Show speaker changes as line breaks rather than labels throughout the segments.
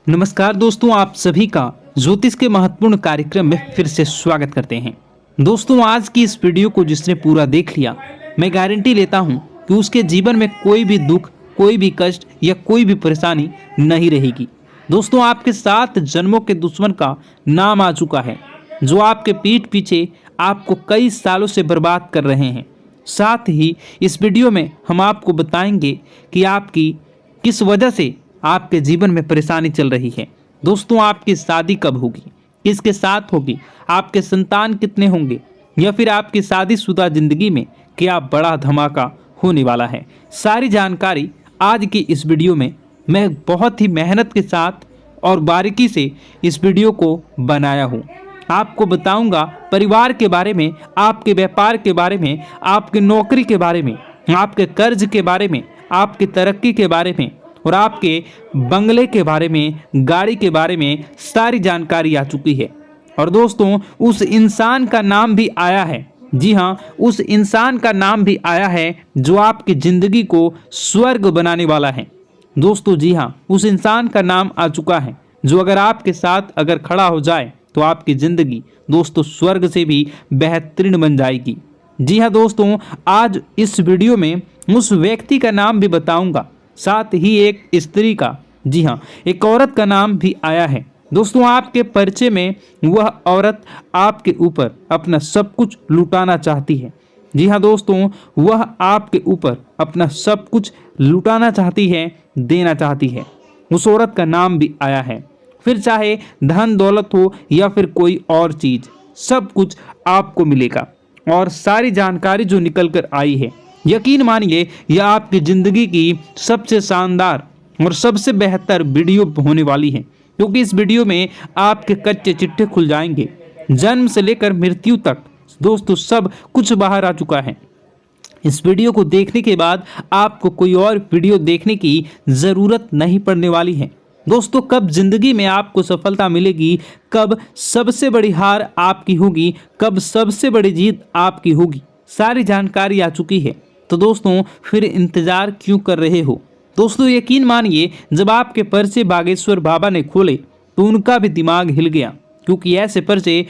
नमस्कार दोस्तों, आप सभी का ज्योतिष के महत्वपूर्ण कार्यक्रम में फिर से स्वागत करते हैं। दोस्तों, आज की इस वीडियो को जिसने पूरा देख लिया, मैं गारंटी लेता हूं कि उसके जीवन में कोई भी दुख, कोई भी कष्ट या कोई भी परेशानी नहीं रहेगी। दोस्तों, आपके 7 जन्मों के दुश्मन का नाम आ चुका है, जो आपके पीठ पीछे आपको कई सालों से बर्बाद कर रहे हैं। साथ ही इस वीडियो में हम आपको बताएंगे कि आपकी किस वजह से आपके जीवन में परेशानी चल रही है। दोस्तों, आपकी शादी कब होगी, किसके साथ होगी, आपके संतान कितने होंगे, या फिर आपकी शादीशुदा जिंदगी में क्या बड़ा धमाका होने वाला है। सारी जानकारी आज की इस वीडियो में मैं बहुत ही मेहनत के साथ और बारीकी से इस वीडियो को बनाया हूँ। आपको बताऊंगा परिवार के बारे में, आपके व्यापार के बारे में, आपकी नौकरी के बारे में, आपके कर्ज के बारे में, आपकी तरक्की के बारे में और आपके बंगले के बारे में, गाड़ी के बारे में सारी जानकारी आ चुकी है। और दोस्तों, उस इंसान का नाम भी आया है। जी हाँ, उस इंसान का नाम भी आया है जो आपकी जिंदगी को स्वर्ग बनाने वाला है। दोस्तों, जी हाँ, उस इंसान का नाम आ चुका है जो अगर आपके साथ अगर खड़ा हो जाए तो आपकी जिंदगी दोस्तों स्वर्ग से भी बेहतरीन बन जाएगी। जी हाँ दोस्तों, आज इस वीडियो में उस व्यक्ति का नाम भी बताऊंगा, साथ ही एक स्त्री का, जी हाँ, एक औरत का नाम भी आया है। दोस्तों, आपके परिचय में वह औरत आपके ऊपर अपना सब कुछ लुटाना चाहती है। जी हाँ दोस्तों, वह आपके ऊपर अपना सब कुछ लुटाना चाहती है, देना चाहती है। उस औरत का नाम भी आया है। फिर चाहे धन दौलत हो या फिर कोई और चीज, सब कुछ आपको मिलेगा। और सारी जानकारी जो निकल कर आई है, यकीन मानिए यह आपकी जिंदगी की सबसे शानदार और सबसे बेहतर वीडियो होने वाली है, क्योंकि इस वीडियो में आपके कच्चे चिट्ठे खुल जाएंगे। जन्म से लेकर मृत्यु तक दोस्तों सब कुछ बाहर आ चुका है। इस वीडियो को देखने के बाद आपको कोई और वीडियो देखने की जरूरत नहीं पड़ने वाली है। दोस्तों, कब जिंदगी में आपको सफलता मिलेगी, कब सबसे बड़ी हार आपकी होगी, कब सबसे बड़ी जीत आपकी होगी, सारी जानकारी आ चुकी है। तो दोस्तों, फिर इंतजार क्यों कर रहे हो। दोस्तों, यकीन मानिए जब आपके पर्चे बागेश्वर बाबा ने खोले तो उनका भी दिमाग हिल गया, क्योंकि ऐसे पर्चे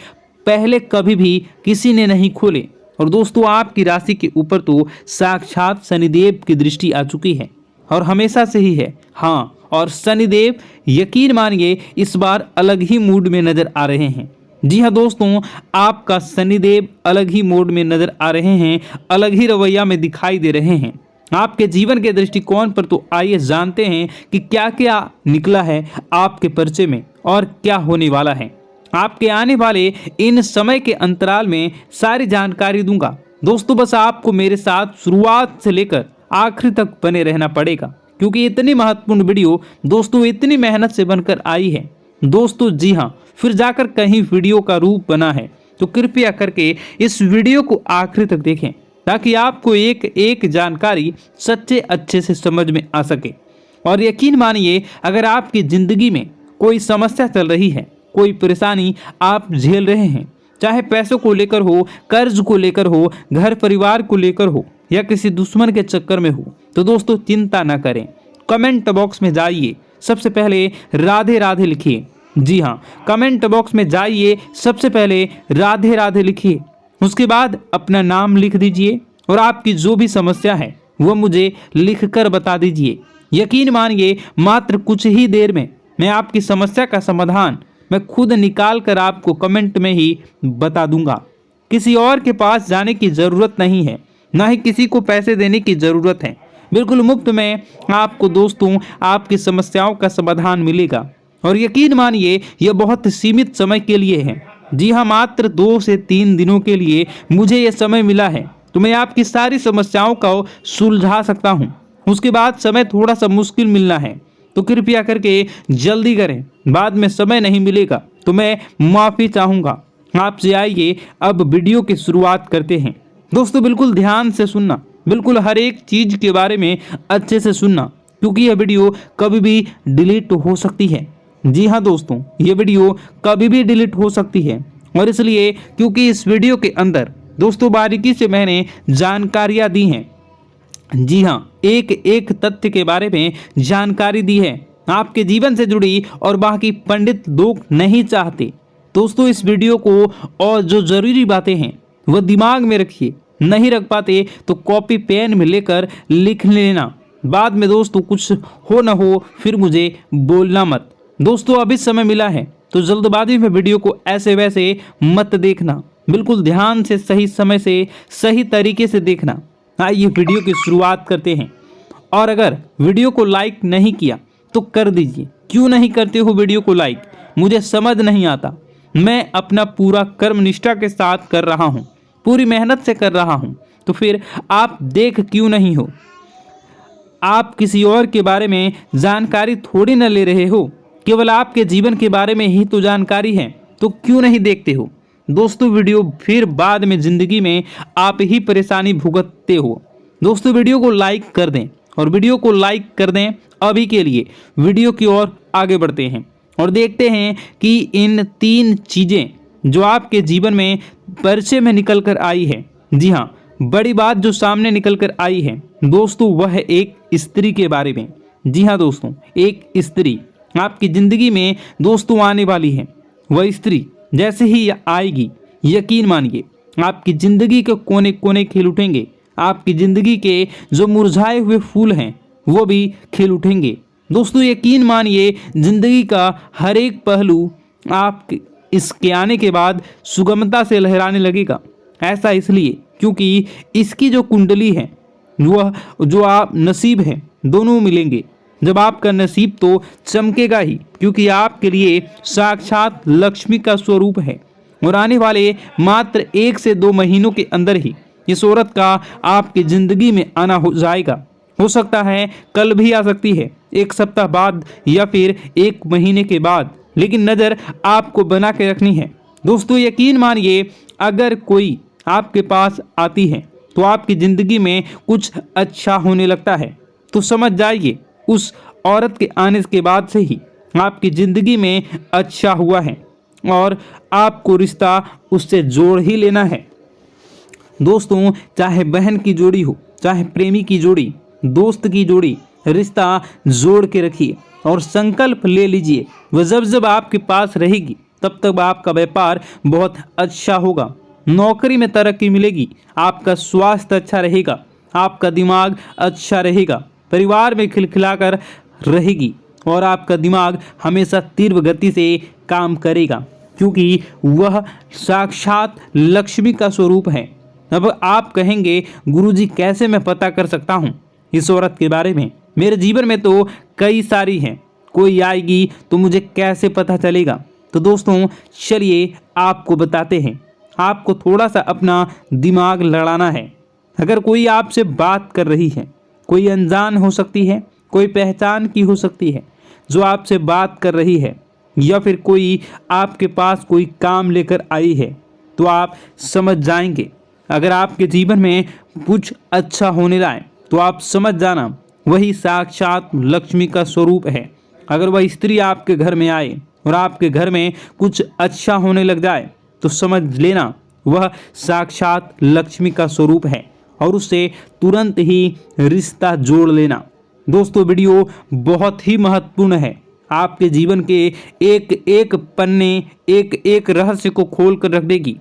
पहले कभी भी किसी ने नहीं खोले। और दोस्तों, आपकी राशि के ऊपर तो साक्षात शनिदेव की दृष्टि आ चुकी है और हमेशा से ही है। हाँ, और शनिदेव यकीन मानिए इस बार अलग ही मूड में नजर आ रहे हैं। जी हाँ दोस्तों, आपका शनिदेव अलग ही मोड में नजर आ रहे हैं, अलग ही रवैया में दिखाई दे रहे हैं आपके जीवन के दृष्टिकोण पर। तो आइए जानते हैं कि क्या क्या निकला है आपके पर्चे में और क्या होने वाला है। आपके आने वाले इन समय के अंतराल में सारी जानकारी दूंगा। दोस्तों, बस आपको मेरे साथ शुरुआत से लेकर आखिर तक बने रहना पड़ेगा, क्योंकि इतनी महत्वपूर्ण वीडियो दोस्तों इतनी मेहनत से बनकर आई है। दोस्तों, जी हाँ, फिर जाकर कहीं वीडियो का रूप बना है, तो कृपया करके इस वीडियो को आखिर तक देखें, ताकि आपको एक एक जानकारी सच्चे अच्छे से समझ में आ सके। और यकीन मानिए, अगर आपकी जिंदगी में कोई समस्या चल रही है, कोई परेशानी आप झेल रहे हैं, चाहे पैसों को लेकर हो, कर्ज को लेकर हो, घर परिवार को लेकर हो, या किसी दुश्मन के चक्कर में हो, तो दोस्तों चिंता ना करें। कमेंट बॉक्स में जाइए, सबसे पहले राधे राधे लिखिए। जी हाँ, कमेंट बॉक्स में जाइए, सबसे पहले राधे राधे लिखिए। उसके बाद अपना नाम लिख दीजिए और आपकी जो भी समस्या है वह मुझे लिखकर बता दीजिए। यकीन मानिए मात्र कुछ ही देर में मैं आपकी समस्या का समाधान मैं खुद निकाल कर आपको कमेंट में ही बता दूंगा। किसी और के पास जाने की ज़रूरत नहीं है, ना ही किसी को पैसे देने की ज़रूरत है। बिल्कुल मुफ्त में आपको दोस्तों आपकी समस्याओं का समाधान मिलेगा। और यकीन मानिए यह बहुत सीमित समय के लिए है। जी हाँ, मात्र 2 से 3 दिनों के लिए मुझे यह समय मिला है, तो मैं आपकी सारी समस्याओं को सुलझा सकता हूँ। उसके बाद समय थोड़ा सा मुश्किल मिलना है, तो कृपया करके जल्दी करें, बाद में समय नहीं मिलेगा तो मैं माफ़ी चाहूँगा आपसे। आइए अब वीडियो की शुरुआत करते हैं। दोस्तों, बिल्कुल ध्यान से सुनना, बिल्कुल हर एक चीज़ के बारे में अच्छे से सुनना, क्योंकि यह वीडियो कभी भी डिलीट हो सकती है। जी हाँ दोस्तों, ये वीडियो कभी भी डिलीट हो सकती है, और इसलिए क्योंकि इस वीडियो के अंदर दोस्तों बारीकी से मैंने जानकारियाँ दी हैं। जी हाँ, एक एक तथ्य के बारे में जानकारी दी है, आपके जीवन से जुड़ी और बाकी पंडित लोग नहीं चाहते। दोस्तों इस वीडियो को और जो जरूरी बातें हैं वह दिमाग में रखिए, नहीं रख पाते तो कॉपी पेन में लेकर लिख लेना। बाद में दोस्तों कुछ हो ना हो फिर मुझे बोलना मत। दोस्तों अभी समय मिला है तो जल्दबाजी में वीडियो को ऐसे वैसे मत देखना, बिल्कुल ध्यान से सही समय से सही तरीके से देखना। आइए वीडियो की शुरुआत करते हैं। और अगर वीडियो को लाइक नहीं किया तो कर दीजिए। क्यों नहीं करते हो वीडियो को लाइक, मुझे समझ नहीं आता। मैं अपना पूरा कर्म निष्ठा के साथ कर रहा हूँ, पूरी मेहनत से कर रहा हूँ, तो फिर आप देख क्यों नहीं हो? आप किसी और के बारे में जानकारी थोड़ी न ले रहे हो, केवल आपके जीवन के बारे में ही तो जानकारी है, तो क्यों नहीं देखते हो? दोस्तों वीडियो फिर बाद में ज़िंदगी में आप ही परेशानी भुगतते हो। दोस्तों वीडियो को लाइक कर दें, और वीडियो को लाइक कर दें। अभी के लिए वीडियो की ओर आगे बढ़ते हैं और देखते हैं कि इन 3 चीज़ें जो आपके जीवन में परिचय में निकल कर आई है, जी हाँ, बड़ी बात जो सामने निकल कर आई है दोस्तों वह है एक स्त्री के बारे में। जी हाँ दोस्तों, एक स्त्री आपकी ज़िंदगी में दोस्तों आने वाली है। वह स्त्री जैसे ही आएगी, यकीन मानिए आपकी ज़िंदगी के कोने कोने खिल उठेंगे। आपकी ज़िंदगी के जो मुरझाए हुए फूल हैं वो भी खिल उठेंगे। दोस्तों यकीन मानिए ज़िंदगी का हर एक पहलू आप इसके आने के बाद सुगमता से लहराने लगेगा। ऐसा इसलिए क्योंकि इसकी जो कुंडली है वह जो आप नसीब है दोनों मिलेंगे। जब आपका नसीब तो चमकेगा ही, क्योंकि आपके लिए साक्षात लक्ष्मी का स्वरूप है। और आने वाले मात्र 1 से 2 महीनों के अंदर ही इस औरत का आपकी ज़िंदगी में आना हो जाएगा। हो सकता है कल भी आ सकती है, 1 सप्ताह बाद या फिर 1 महीने के बाद, लेकिन नज़र आपको बना के रखनी है। दोस्तों यकीन मानिए अगर कोई आपके पास आती है तो आपकी ज़िंदगी में कुछ अच्छा होने लगता है, तो समझ जाइए उस औरत के आने के बाद से ही आपकी ज़िंदगी में अच्छा हुआ है और आपको रिश्ता उससे जोड़ ही लेना है। दोस्तों चाहे बहन की जोड़ी हो, चाहे प्रेमी की जोड़ी, दोस्त की जोड़ी, रिश्ता जोड़ के रखिए और संकल्प ले लीजिए वह जब जब आपके पास रहेगी तब तक आपका व्यापार बहुत अच्छा होगा, नौकरी में तरक्की मिलेगी, आपका स्वास्थ्य अच्छा रहेगा, आपका दिमाग अच्छा रहेगा, परिवार में खिलखिलाकर रहेगी और आपका दिमाग हमेशा तीव्र गति से काम करेगा, क्योंकि वह साक्षात लक्ष्मी का स्वरूप है। अब आप कहेंगे गुरुजी कैसे मैं पता कर सकता हूँ इस औरत के बारे में? मेरे जीवन में तो कई सारी हैं, कोई आएगी तो मुझे कैसे पता चलेगा? तो दोस्तों चलिए आपको बताते हैं। आपको थोड़ा सा अपना दिमाग लड़ाना है। अगर कोई आपसे बात कर रही है, कोई अनजान हो सकती है, कोई पहचान की हो सकती है जो आपसे बात कर रही है, या फिर कोई आपके पास कोई काम लेकर आई है, तो आप समझ जाएंगे। अगर आपके जीवन में कुछ अच्छा होने लाए तो आप समझ जाना वही साक्षात लक्ष्मी का स्वरूप है। अगर वह स्त्री आपके घर में आए और आपके घर में कुछ अच्छा होने लग जाए तो समझ लेना वह साक्षात लक्ष्मी का स्वरूप है और उससे तुरंत ही रिश्ता जोड़ लेना। दोस्तों वीडियो बहुत ही महत्वपूर्ण है, आपके जीवन के एक एक पन्ने, एक एक रहस्य को खोल कर रख देगी,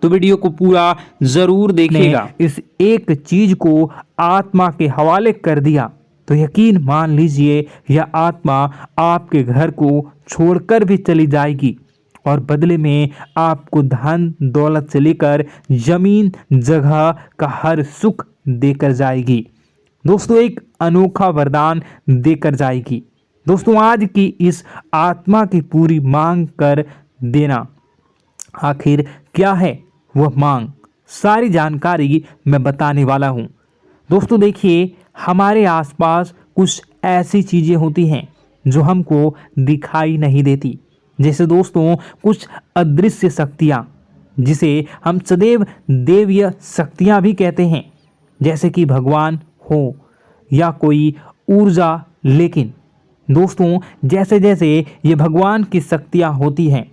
तो वीडियो को पूरा जरूर देखिएगा। इस एक चीज को आत्मा के हवाले कर दिया तो यकीन मान लीजिए यह आत्मा आपके घर को छोड़कर भी चली जाएगी और बदले में आपको धन दौलत से लेकर जमीन जगह का हर सुख देकर जाएगी। दोस्तों एक अनोखा वरदान देकर जाएगी। दोस्तों आज की इस आत्मा की पूरी मांग कर देना। आखिर क्या है वह मांग, सारी जानकारी मैं बताने वाला हूँ। दोस्तों देखिए हमारे आसपास कुछ ऐसी चीज़ें होती हैं जो हमको दिखाई नहीं देती, जैसे दोस्तों कुछ अदृश्य शक्तियाँ जिसे हम सदैव देवीय शक्तियाँ भी कहते हैं, जैसे कि भगवान हो या कोई ऊर्जा। लेकिन दोस्तों जैसे जैसे ये भगवान की शक्तियाँ होती हैं,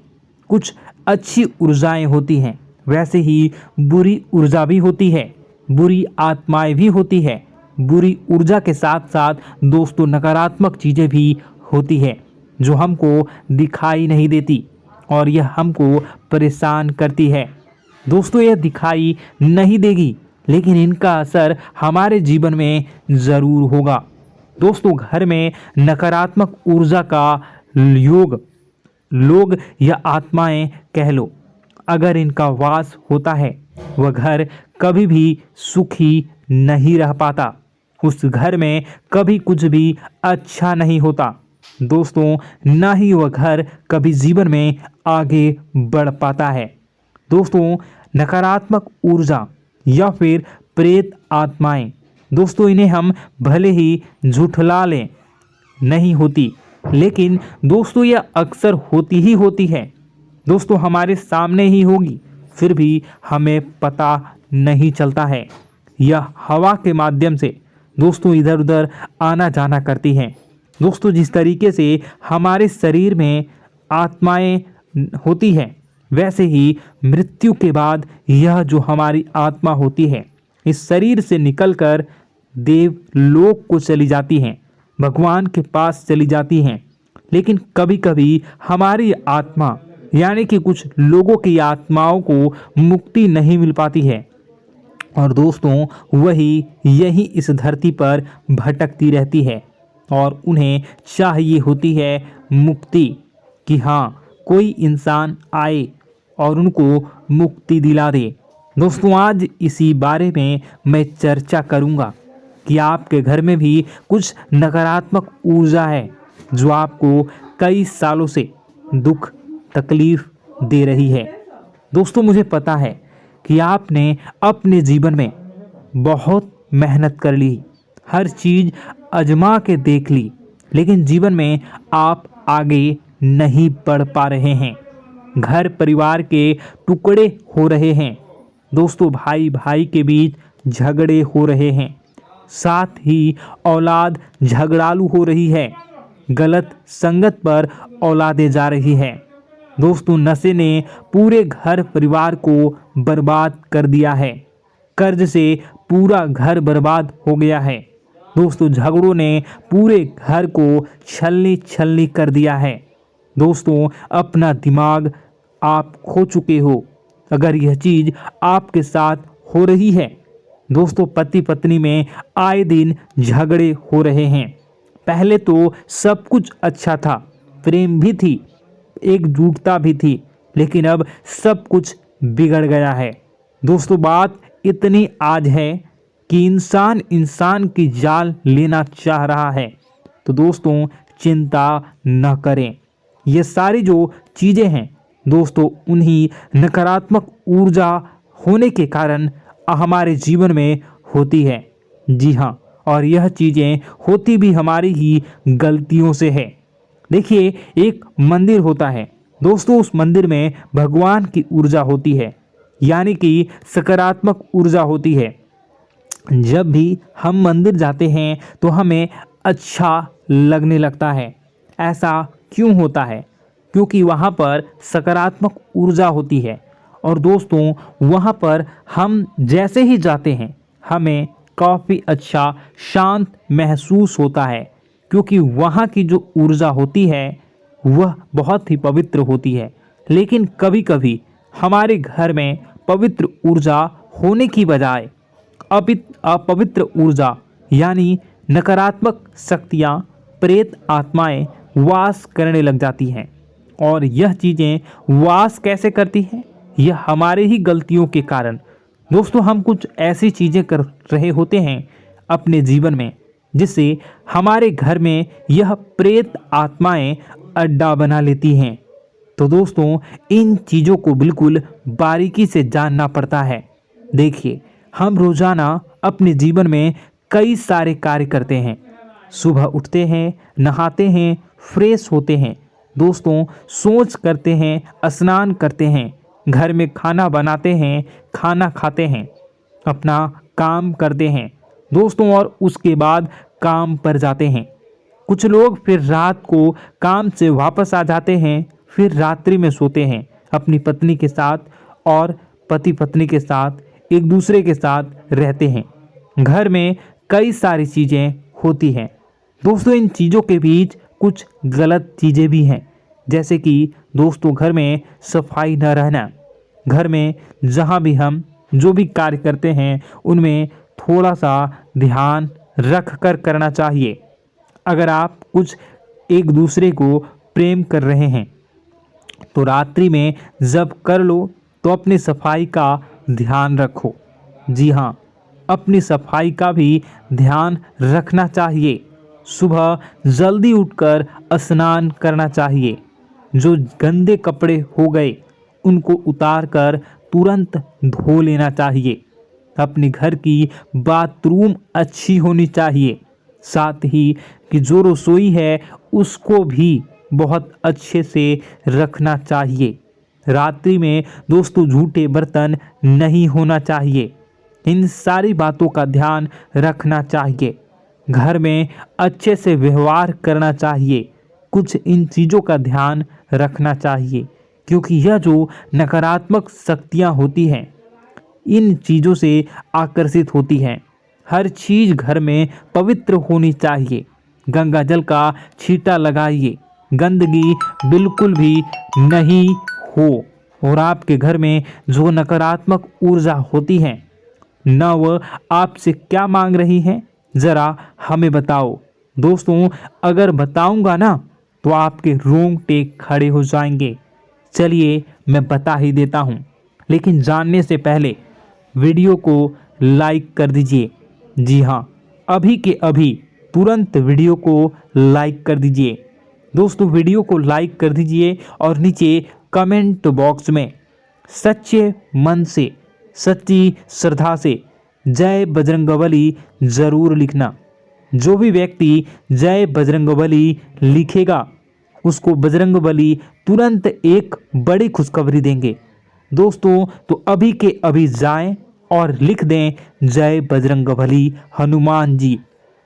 कुछ अच्छी ऊर्जाएं होती हैं, वैसे ही बुरी ऊर्जा भी होती है, बुरी आत्माएं भी होती है। बुरी ऊर्जा के साथ साथ दोस्तों नकारात्मक चीज़ें भी होती है जो हमको दिखाई नहीं देती और यह हमको परेशान करती है। दोस्तों, यह दिखाई नहीं देगी लेकिन इनका असर हमारे जीवन में ज़रूर होगा। दोस्तों, घर में नकारात्मक ऊर्जा का योग, लोग या आत्माएं कह लो, अगर इनका वास होता है वह घर कभी भी सुखी नहीं रह पाता। उस घर में कभी कुछ भी अच्छा नहीं होता। दोस्तों, ना ही वह घर कभी जीवन में आगे बढ़ पाता है। दोस्तों, नकारात्मक ऊर्जा या फिर प्रेत आत्माएं, दोस्तों इन्हें हम भले ही झुठला लें नहीं होती, लेकिन दोस्तों यह अक्सर होती ही होती है। दोस्तों, हमारे सामने ही होगी फिर भी हमें पता नहीं चलता है। यह हवा के माध्यम से दोस्तों इधर उधर आना जाना करती हैं। दोस्तों, जिस तरीके से हमारे शरीर में आत्माएं होती हैं वैसे ही मृत्यु के बाद यह जो हमारी आत्मा होती है इस शरीर से निकलकर देवलोक को चली जाती हैं, भगवान के पास चली जाती हैं। लेकिन कभी कभी हमारी आत्मा यानी कि कुछ लोगों की आत्माओं को मुक्ति नहीं मिल पाती है और दोस्तों वही यही इस धरती पर भटकती रहती है और उन्हें चाहिए होती है मुक्ति, कि हाँ कोई इंसान आए और उनको मुक्ति दिला दे। दोस्तों, आज इसी बारे में मैं चर्चा करूंगा कि आपके घर में भी कुछ नकारात्मक ऊर्जा है जो आपको कई सालों से दुख तकलीफ दे रही है। दोस्तों, मुझे पता है कि आपने अपने जीवन में बहुत मेहनत कर ली, हर चीज़ आजमा के देख ली, लेकिन जीवन में आप आगे नहीं बढ़ पा रहे हैं। घर परिवार के टुकड़े हो रहे हैं। दोस्तों, भाई भाई के बीच झगड़े हो रहे हैं, साथ ही औलाद झगड़ालू हो रही है, गलत संगत पर औलादें जा रही है। दोस्तों, नशे ने पूरे घर परिवार को बर्बाद कर दिया है, कर्ज से पूरा घर बर्बाद हो गया है। दोस्तों, झगड़ों ने पूरे घर को छलनी छलनी कर दिया है। दोस्तों, अपना दिमाग आप खो चुके हो अगर यह चीज़ आपके साथ हो रही है। दोस्तों, पति पत्नी में आए दिन झगड़े हो रहे हैं। पहले तो सब कुछ अच्छा था, प्रेम भी थी, एकजुटता भी थी, लेकिन अब सब कुछ बिगड़ गया है। दोस्तों, बात इतनी आज है कि इंसान इंसान की जान लेना चाह रहा है। तो दोस्तों, चिंता न करें। ये सारी जो चीज़ें हैं दोस्तों उन्हीं नकारात्मक ऊर्जा होने के कारण हमारे जीवन में होती है। जी हाँ, और यह चीज़ें होती भी हमारी ही गलतियों से है। देखिए, एक मंदिर होता है दोस्तों, उस मंदिर में भगवान की ऊर्जा होती है यानी कि सकारात्मक ऊर्जा होती है। जब भी हम मंदिर जाते हैं तो हमें अच्छा लगने लगता है। ऐसा क्यों होता है? क्योंकि वहाँ पर सकारात्मक ऊर्जा होती है और दोस्तों वहाँ पर हम जैसे ही जाते हैं हमें काफ़ी अच्छा शांत महसूस होता है, क्योंकि वहाँ की जो ऊर्जा होती है वह बहुत ही पवित्र होती है। लेकिन कभी कभी हमारे घर में पवित्र ऊर्जा होने की बजाय अपवित्र ऊर्जा यानी नकारात्मक शक्तियाँ, प्रेत आत्माएं वास करने लग जाती हैं। और यह चीज़ें वास कैसे करती हैं? यह हमारे ही गलतियों के कारण। दोस्तों, हम कुछ ऐसी चीज़ें कर रहे होते हैं अपने जीवन में जिससे हमारे घर में यह प्रेत आत्माएं अड्डा बना लेती हैं। तो दोस्तों, इन चीज़ों को बिल्कुल बारीकी से जानना पड़ता है। देखिए, हम रोज़ाना अपने जीवन में कई सारे कार्य करते हैं। सुबह उठते हैं, नहाते हैं, फ्रेश होते हैं, दोस्तों सोच करते हैं, स्नान करते हैं, घर में खाना बनाते हैं, खाना खाते हैं, अपना काम करते हैं दोस्तों, और उसके बाद काम पर जाते हैं। कुछ लोग फिर रात को काम से वापस आ जाते हैं, फिर रात्रि में सोते हैं अपनी पत्नी के साथ और पति पत्नी के साथ एक दूसरे के साथ रहते हैं। घर में कई सारी चीज़ें होती हैं दोस्तों, इन चीज़ों के बीच कुछ गलत चीज़ें भी हैं, जैसे कि दोस्तों घर में सफाई न रहना। घर में जहाँ भी हम जो भी कार्य करते हैं उनमें थोड़ा सा ध्यान रख कर करना चाहिए। अगर आप कुछ एक दूसरे को प्रेम कर रहे हैं तो रात्रि में जब कर लो तो अपनी सफाई का ध्यान रखो। जी हाँ, अपनी सफाई का भी ध्यान रखना चाहिए। सुबह जल्दी उठकर स्नान करना चाहिए। जो गंदे कपड़े हो गए उनको उतार कर तुरंत धो लेना चाहिए। अपने घर की बाथरूम अच्छी होनी चाहिए। साथ ही कि जो रसोई है उसको भी बहुत अच्छे से रखना चाहिए। रात्रि में दोस्तों झूठे बर्तन नहीं होना चाहिए। इन सारी बातों का ध्यान रखना चाहिए। घर में अच्छे से व्यवहार करना चाहिए। कुछ इन चीज़ों का ध्यान रखना चाहिए, क्योंकि यह जो नकारात्मक शक्तियाँ होती हैं इन चीज़ों से आकर्षित होती हैं। हर चीज़ घर में पवित्र होनी चाहिए। गंगा जल का छींटा लगाइए, गंदगी बिल्कुल भी नहीं हो। और आपके घर में जो नकारात्मक ऊर्जा होती है न वह आपसे क्या मांग रही हैं, ज़रा हमें बताओ। दोस्तों अगर बताऊंगा ना तो आपके रोंगटे खड़े हो जाएंगे। चलिए मैं बता ही देता हूं, लेकिन जानने से पहले वीडियो को लाइक कर दीजिए। जी हाँ, अभी के अभी तुरंत वीडियो को लाइक कर दीजिए। दोस्तों वीडियो को लाइक कर दीजिए और नीचे कमेंट बॉक्स में सच्चे मन से, सच्ची श्रद्धा से जय बजरंगबली ज़रूर लिखना। जो भी व्यक्ति जय बजरंगबली लिखेगा उसको बजरंगबली तुरंत एक बड़ी खुशखबरी देंगे। दोस्तों तो अभी के अभी जाएं और लिख दें जय बजरंगबली हनुमान जी।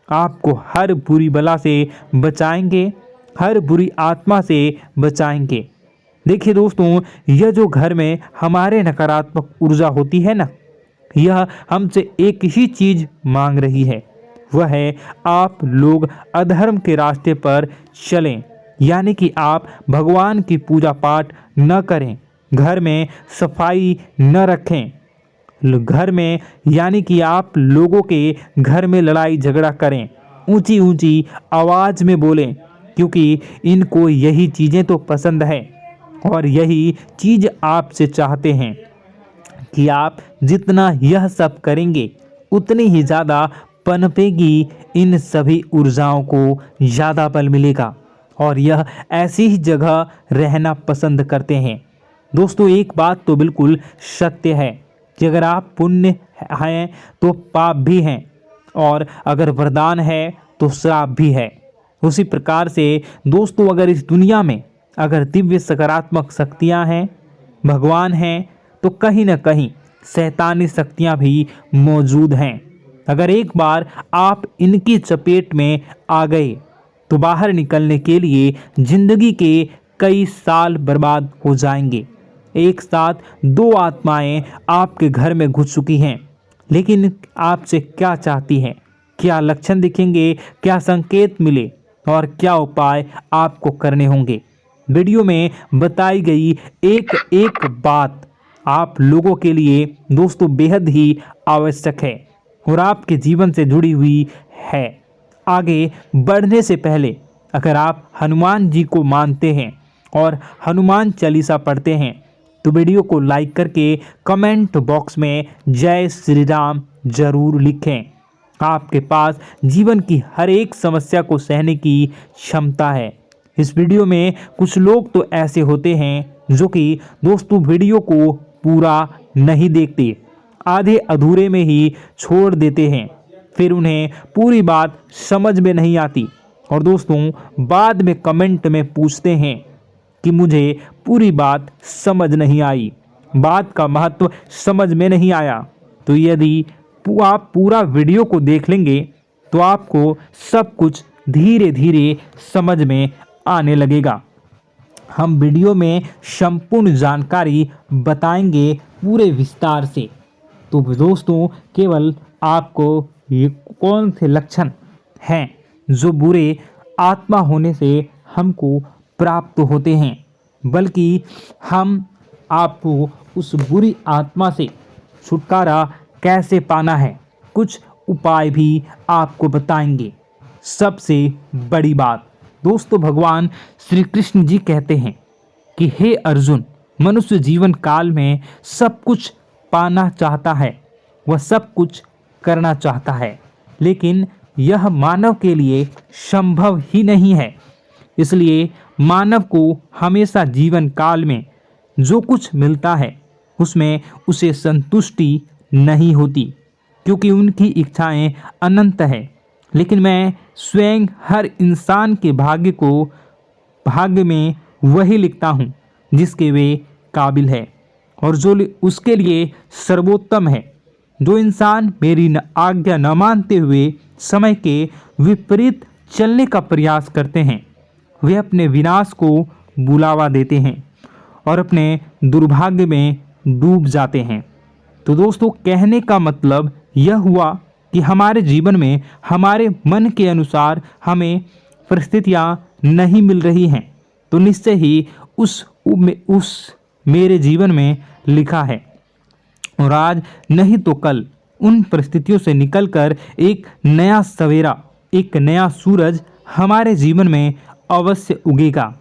आपको हर बुरी बला से बचाएंगे, हर बुरी आत्मा से बचाएंगे। देखिए दोस्तों, यह जो घर में हमारे नकारात्मक ऊर्जा होती है ना, यह हमसे एक ही चीज़ मांग रही है, वह है आप लोग अधर्म के रास्ते पर चलें। यानी कि आप भगवान की पूजा पाठ न करें, घर में सफाई न रखें, घर में यानी कि आप लोगों के घर में लड़ाई झगड़ा करें, ऊंची ऊंची आवाज़ में बोलें, क्योंकि इनको यही चीज़ें तो पसंद है और यही चीज़ आपसे चाहते हैं कि आप जितना यह सब करेंगे उतनी ही ज़्यादा पनपेगी इन सभी ऊर्जाओं को ज़्यादा बल मिलेगा और यह ऐसी ही जगह रहना पसंद करते हैं। दोस्तों एक बात तो बिल्कुल सत्य है कि अगर आप पुण्य हैं तो पाप भी हैं और अगर वरदान है तो श्राप भी है। उसी प्रकार से दोस्तों अगर इस दुनिया में अगर दिव्य सकारात्मक शक्तियां हैं, भगवान हैं, तो कहीं ना कहीं शैतानी शक्तियां भी मौजूद हैं। अगर एक बार आप इनकी चपेट में आ गए तो बाहर निकलने के लिए जिंदगी के कई साल बर्बाद हो जाएंगे। एक साथ दो आत्माएं आपके घर में घुस चुकी हैं, लेकिन आपसे क्या चाहती हैं, क्या लक्षण दिखेंगे, क्या संकेत मिले और क्या उपाय आपको करने होंगे। वीडियो में बताई गई एक एक बात आप लोगों के लिए दोस्तों बेहद ही आवश्यक है और आपके जीवन से जुड़ी हुई है। आगे बढ़ने से पहले अगर आप हनुमान जी को मानते हैं और हनुमान चालीसा पढ़ते हैं तो वीडियो को लाइक करके कमेंट बॉक्स में जय श्री राम जरूर लिखें। आपके पास जीवन की हर एक समस्या को सहने की क्षमता है। इस वीडियो में कुछ लोग तो ऐसे होते हैं जो कि दोस्तों वीडियो को पूरा नहीं देखते, आधे अधूरे में ही छोड़ देते हैं, फिर उन्हें पूरी बात समझ में नहीं आती और दोस्तों बाद में कमेंट में पूछते हैं कि मुझे पूरी बात समझ नहीं आई, बात का महत्व समझ में नहीं आया। तो यदि आप पूरा वीडियो को देख लेंगे तो आपको सब कुछ धीरे धीरे समझ में आने लगेगा। हम वीडियो में संपूर्ण जानकारी बताएंगे पूरे विस्तार से। तो दोस्तों केवल आपको ये कौन से लक्षण हैं जो बुरे आत्मा होने से हमको प्राप्त होते हैं, बल्कि हम आपको उस बुरी आत्मा से छुटकारा कैसे पाना है, कुछ उपाय भी आपको बताएंगे। सबसे बड़ी बात दोस्तों, भगवान श्री कृष्ण जी कहते हैं कि हे अर्जुन, मनुष्य जीवन काल में सब कुछ पाना चाहता है, वह सब कुछ करना चाहता है, लेकिन यह मानव के लिए संभव ही नहीं है। इसलिए मानव को हमेशा जीवन काल में जो कुछ मिलता है उसमें उसे संतुष्टि नहीं होती, क्योंकि उनकी इच्छाएं अनंत है। लेकिन मैं स्वयं हर इंसान के भाग्य में वही लिखता हूँ जिसके वे काबिल है और जो उसके लिए सर्वोत्तम है। जो इंसान मेरी आज्ञा न मानते हुए समय के विपरीत चलने का प्रयास करते हैं, वे अपने विनाश को बुलावा देते हैं और अपने दुर्भाग्य में डूब जाते हैं। तो दोस्तों, कहने का मतलब यह हुआ कि हमारे जीवन में हमारे मन के अनुसार हमें परिस्थितियां नहीं मिल रही हैं, तो निश्चय ही उस मेरे जीवन में लिखा है, और आज नहीं तो कल उन परिस्थितियों से निकलकर एक नया सवेरा, एक नया सूरज हमारे जीवन में अवश्य उगेगा।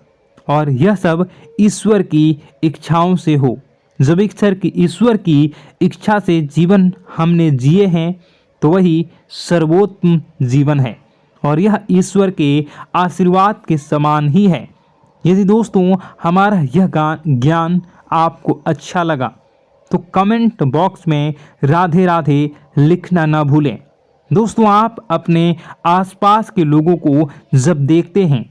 और यह सब ईश्वर की इच्छाओं से हो। जब ईश्वर की इच्छा से जीवन हमने जिए हैं तो वही सर्वोत्तम जीवन है, और यह ईश्वर के आशीर्वाद के समान ही है। यदि दोस्तों हमारा यह ज्ञान आपको अच्छा लगा तो कमेंट बॉक्स में राधे राधे लिखना ना भूलें। दोस्तों, आप अपने आसपास के लोगों को जब देखते हैं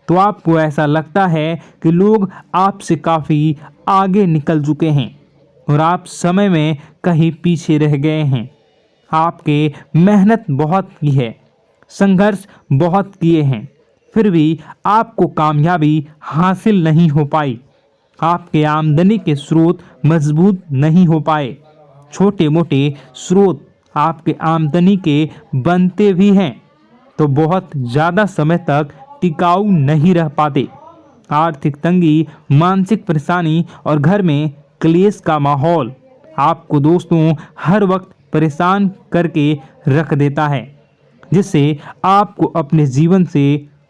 तो आपको ऐसा लगता है कि लोग आपसे काफ़ी आगे निकल चुके हैं और आप समय में कहीं पीछे रह गए हैं। आपके मेहनत बहुत की है, संघर्ष बहुत किए हैं, फिर भी आपको कामयाबी हासिल नहीं हो पाई। आपके आमदनी के स्रोत मजबूत नहीं हो पाए। छोटे मोटे स्रोत आपके आमदनी के बनते भी हैं तो बहुत ज़्यादा समय तक टिकाऊ नहीं रह पाते। आर्थिक तंगी, मानसिक परेशानी और घर में क्लेश का माहौल आपको दोस्तों हर वक्त परेशान करके रख देता है, जिससे आपको अपने जीवन से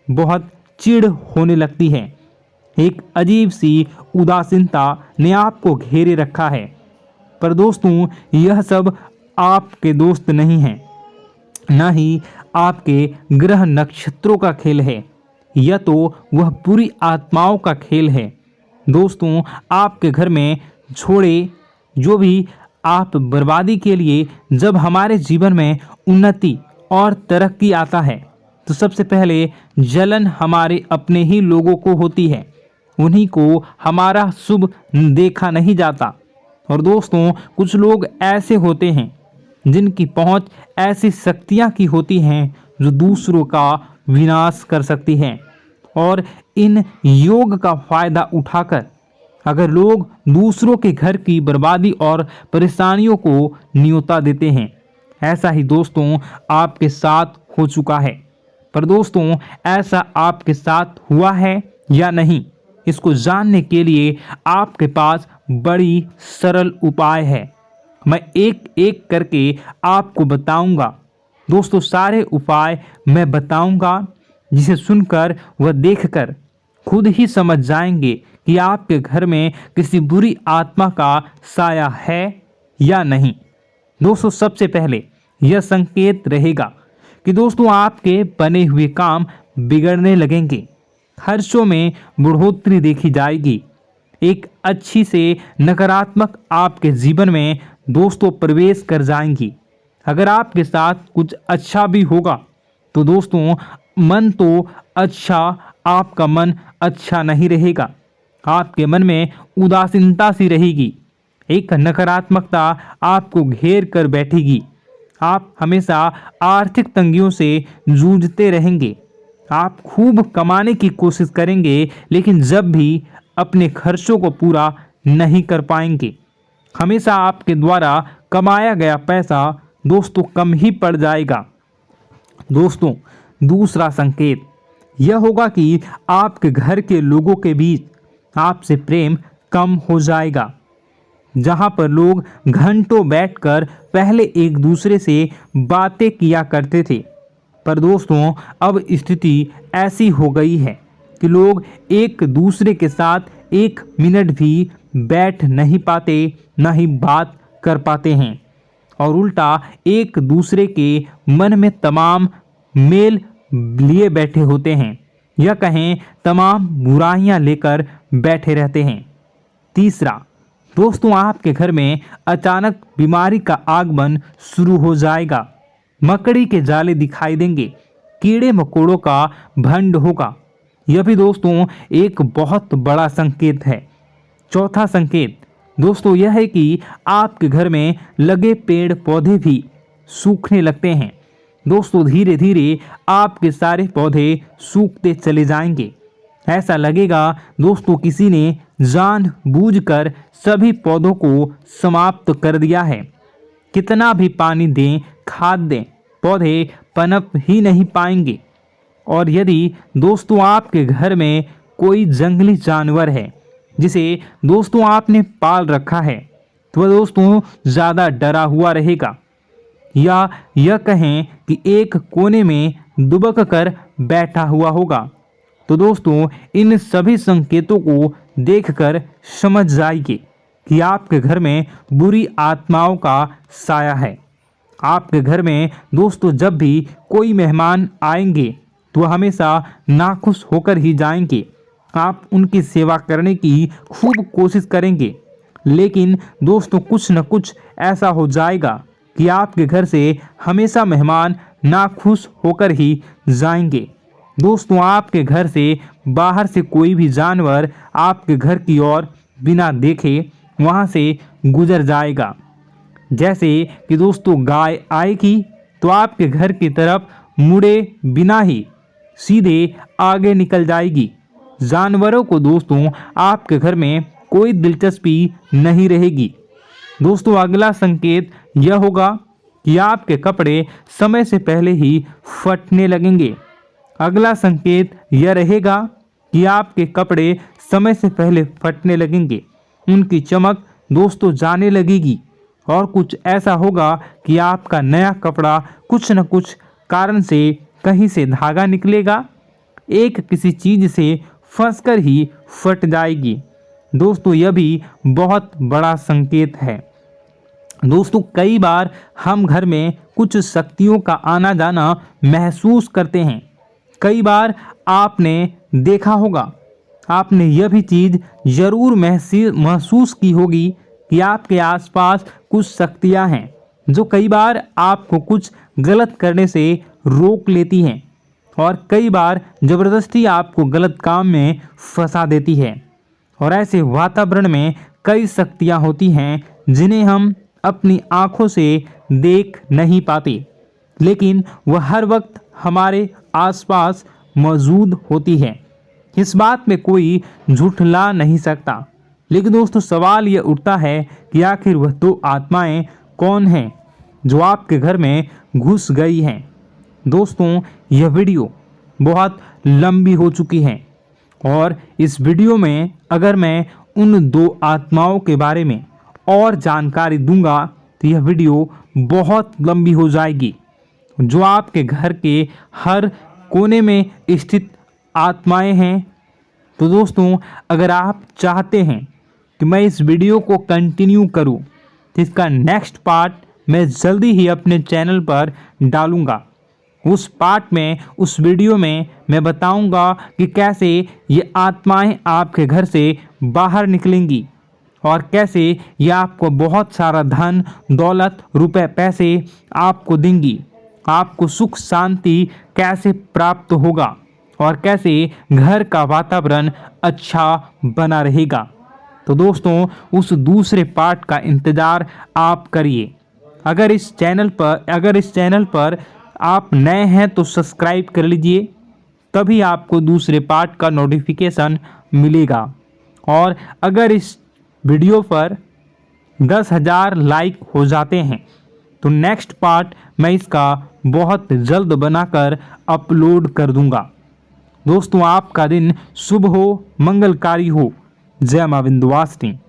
बहुत चिढ़ होने लगती है। एक अजीब सी उदासीनता ने आपको घेरे रखा है। पर दोस्तों, यह सब आपके दोस्त नहीं हैं, न ही आपके ग्रह नक्षत्रों का खेल है, यह तो वह पूरी आत्माओं का खेल है। दोस्तों, आपके घर में छोड़े जो भी आप बर्बादी के लिए जब हमारे जीवन में उन्नति और तरक्की आता है तो सबसे पहले जलन हमारे अपने ही लोगों को होती है। उन्हीं को हमारा शुभ देखा नहीं जाता। और दोस्तों, कुछ लोग ऐसे होते हैं जिनकी पहुंच ऐसी शक्तियां की होती हैं जो दूसरों का विनाश कर सकती हैं, और इन योग का फायदा उठाकर अगर लोग दूसरों के घर की बर्बादी और परेशानियों को न्योता देते हैं। ऐसा ही दोस्तों आपके साथ हो चुका है। पर दोस्तों, ऐसा आपके साथ हुआ है या नहीं, इसको जानने के लिए आपके पास बड़ी सरल उपाय है। मैं एक एक करके आपको बताऊंगा। दोस्तों, सारे उपाय मैं बताऊंगा, जिसे सुनकर व देखकर खुद ही समझ जाएंगे कि आपके घर में किसी बुरी आत्मा का साया है या नहीं। दोस्तों, सबसे पहले यह संकेत रहेगा कि दोस्तों आपके बने हुए काम बिगड़ने लगेंगे, खर्चों में बढ़ोतरी देखी जाएगी, एक अच्छी से नकारात्मक आपके जीवन में दोस्तों प्रवेश कर जाएंगी। अगर आपके साथ कुछ अच्छा भी होगा तो दोस्तों मन तो अच्छा, आपका मन अच्छा नहीं रहेगा। आपके मन में उदासीनता सी रहेगी, एक नकारात्मकता आपको घेर कर बैठेगी। आप हमेशा आर्थिक तंगियों से जूझते रहेंगे। आप खूब कमाने की कोशिश करेंगे, लेकिन जब भी अपने खर्चों को पूरा नहीं कर पाएंगे। हमेशा आपके द्वारा कमाया गया पैसा दोस्तों कम ही पड़ जाएगा। दोस्तों, दूसरा संकेत, यह होगा कि आपके घर के लोगों के बीच आपसे प्रेम कम हो जाएगा। जहां पर लोग घंटों बैठकर पहले एक दूसरे से बातें किया करते थे, पर दोस्तों अब स्थिति ऐसी हो गई है कि लोग एक दूसरे के साथ एक मिनट भी बैठ नहीं पाते, न ही बात कर पाते हैं, और उल्टा एक दूसरे के मन में तमाम मेल लिए बैठे होते हैं, या कहें तमाम बुराइयां लेकर बैठे रहते हैं। तीसरा, दोस्तों आपके घर में अचानक बीमारी का आगमन शुरू हो जाएगा। मकड़ी के जाले दिखाई देंगे, कीड़े मकोड़ों का भंड होगा। यह भी दोस्तों एक बहुत बड़ा संकेत है। चौथा संकेत दोस्तों यह है कि आपके घर में लगे पेड़ पौधे भी सूखने लगते हैं। दोस्तों धीरे धीरे आपके सारे पौधे सूखते चले जाएंगे। ऐसा लगेगा दोस्तों किसी ने जानबूझकर सभी पौधों को समाप्त कर दिया है। कितना भी पानी दें, खाद दें, पौधे पनप ही नहीं पाएंगे। और यदि दोस्तों आपके घर में कोई जंगली जानवर है जिसे दोस्तों आपने पाल रखा है, तो वह दोस्तों ज़्यादा डरा हुआ रहेगा, या यह कहें कि एक कोने में दुबक कर बैठा हुआ होगा, तो दोस्तों इन सभी संकेतों को देखकर समझ जाइए कि आपके घर में बुरी आत्माओं का साया है। आपके घर में दोस्तों जब भी कोई मेहमान आएंगे तो हमेशा नाखुश होकर ही जाएंगे। आप उनकी सेवा करने की खूब कोशिश करेंगे, लेकिन दोस्तों कुछ न कुछ ऐसा हो जाएगा कि आपके घर से हमेशा मेहमान नाखुश होकर ही जाएंगे। दोस्तों आपके घर से बाहर से कोई भी जानवर आपके घर की ओर बिना देखे वहां से गुजर जाएगा। जैसे कि दोस्तों गाय आएगी तो आपके घर की तरफ मुड़े बिना ही सीधे आगे निकल जाएगी। जानवरों को दोस्तों आपके घर में कोई दिलचस्पी नहीं रहेगी। दोस्तों अगला संकेत यह होगा कि आपके कपड़े समय से पहले ही फटने लगेंगे। अगला संकेत यह रहेगा कि आपके कपड़े समय से पहले फटने लगेंगे, उनकी चमक दोस्तों जाने लगेगी, और कुछ ऐसा होगा कि आपका नया कपड़ा कुछ न कुछ कारण से कहीं से धागा निकलेगा, एक किसी चीज से फंसकर ही फट जाएगी। दोस्तों यह भी बहुत बड़ा संकेत है। दोस्तों कई बार हम घर में कुछ शक्तियों का आना जाना महसूस करते हैं। कई बार आपने देखा होगा, आपने यह भी चीज़ ज़रूर महसूस की होगी कि आपके आसपास कुछ शक्तियां हैं जो कई बार आपको कुछ गलत करने से रोक लेती हैं, और कई बार ज़बरदस्ती आपको गलत काम में फंसा देती है। और ऐसे वातावरण में कई शक्तियां होती हैं जिन्हें हम अपनी आँखों से देख नहीं पाते, लेकिन वह हर वक्त हमारे आसपास मौजूद होती है। इस बात में कोई झूठला नहीं सकता। लेकिन दोस्तों सवाल यह उठता है कि आखिर वह दो आत्माएं कौन हैं जो आपके घर में घुस गई हैं। दोस्तों यह वीडियो बहुत लंबी हो चुकी है, और इस वीडियो में अगर मैं उन दो आत्माओं के बारे में और जानकारी दूंगा तो यह वीडियो बहुत लंबी हो जाएगी। जो आपके घर के हर कोने में स्थित आत्माएं हैं, तो दोस्तों अगर आप चाहते हैं कि मैं इस वीडियो को कंटिन्यू करूं, तो इसका नेक्स्ट पार्ट मैं जल्दी ही अपने चैनल पर डालूंगा। उस पार्ट में, उस वीडियो में मैं बताऊंगा कि कैसे ये आत्माएं आपके घर से बाहर निकलेंगी, और कैसे ये आपको बहुत सारा धन दौलत रुपए पैसे आपको देंगी, आपको सुख शांति कैसे प्राप्त होगा, और कैसे घर का वातावरण अच्छा बना रहेगा। तो दोस्तों उस दूसरे पार्ट का इंतज़ार आप करिए। अगर इस चैनल पर आप नए हैं तो सब्सक्राइब कर लीजिए, तभी आपको दूसरे पार्ट का नोटिफिकेशन मिलेगा। और अगर इस वीडियो पर 10,000 लाइक हो जाते हैं तो नेक्स्ट पार्ट मैं इसका बहुत जल्द बनाकर अपलोड कर दूंगा। दोस्तों आपका दिन शुभ हो, मंगलकारी हो। जय मां विंध्यवासिनी।